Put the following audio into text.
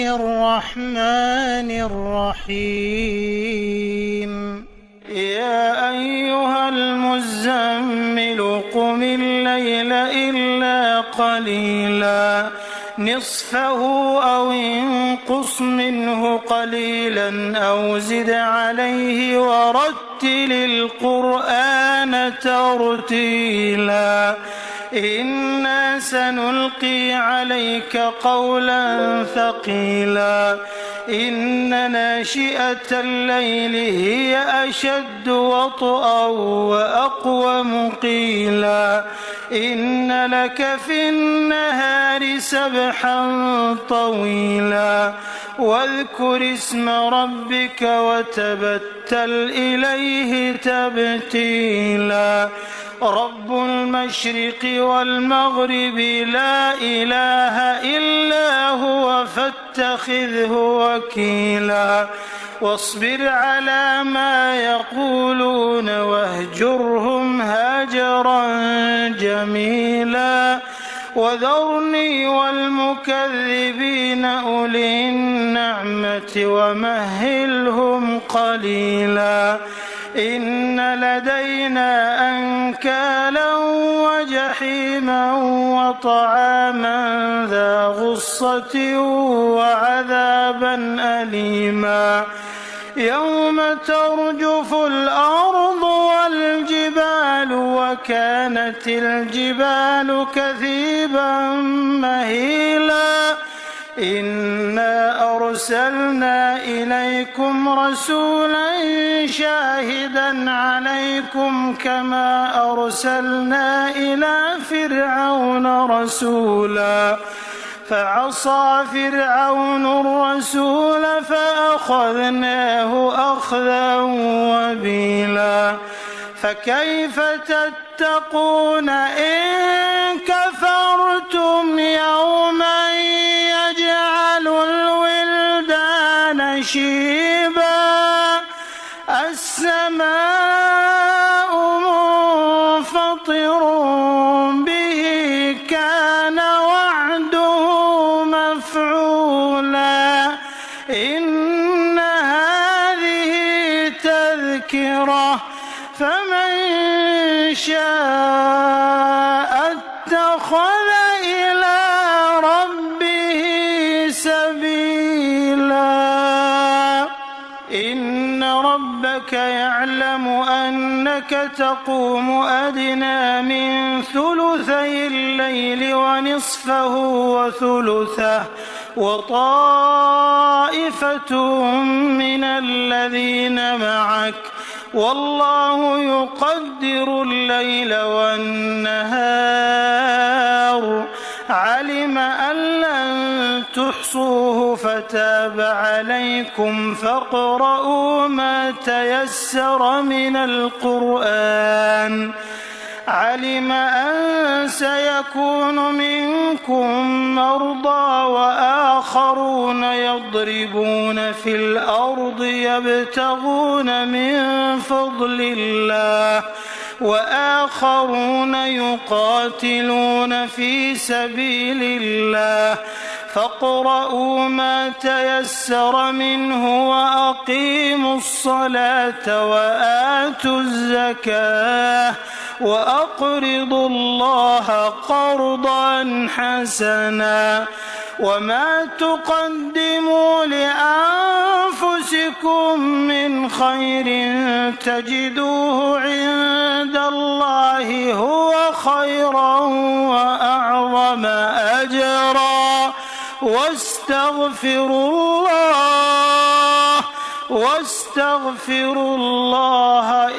الرحمن الرحيم يا أيها المزمل قم الليل إلا قليلا نصفه أو انقص منه قليلا أو زد عليه ورتل القرآن ترتيلا إنا سنلقي عليك قولا ثقيلا إن ناشئة الليل هي أشد وطئا وأقوم قيلا إن لك في النهار سبحا طويلا واذكر اسم ربك وتبتل إليه تبتيلا رب المشرق والمغرب لا إله إلا هو فاتخذه وكيلا واصبر على ما يقولون واهجرهم هجرا جميلا وذرني والمكذبين أولي النعمة ومهلهم قليلا إن لدينا أنكالا وجحيما وطعاما ذا غصة وعذابا أليما يوم ترجف الأرض والجبال وكانت الجبال كثيبا مهيلا إنا أرسلنا إليكم رسولا شاهدا عليكم كما أرسلنا إلى فرعون رسولا فعصى فرعون الرسول فأخذناه أخذا وبيلا فكيف تتقون إن كفرتم يوما يجعل الولدان شيبا السماء منفطر به كان وعده مفعولا إن هذه تذكرة فمن شاء اتخذ إلى ربه سبيلا إن ربك يعلم أنك تقوم أدنى من ثلثي الليل ونصفه وثلثه وطائفة من الذين معك والله يقدر الليل والنهار علم أن لن تحصوه فتاب عليكم فاقرؤوا ما تيسر من القرآن علم أن سيكون منكم مرضى وآخرون يضربون في الأرض يبتغون من فضل الله وآخرون يقاتلون في سبيل الله فاقرؤوا ما تيسر منه وأقيموا الصلاة وآتوا الزكاة وأقرضوا الله قرضا حسنا وما تقدموا لأنفسكم من خير تجدوه عند الله هو خيرا وأعظم أجرا واستغفروا الله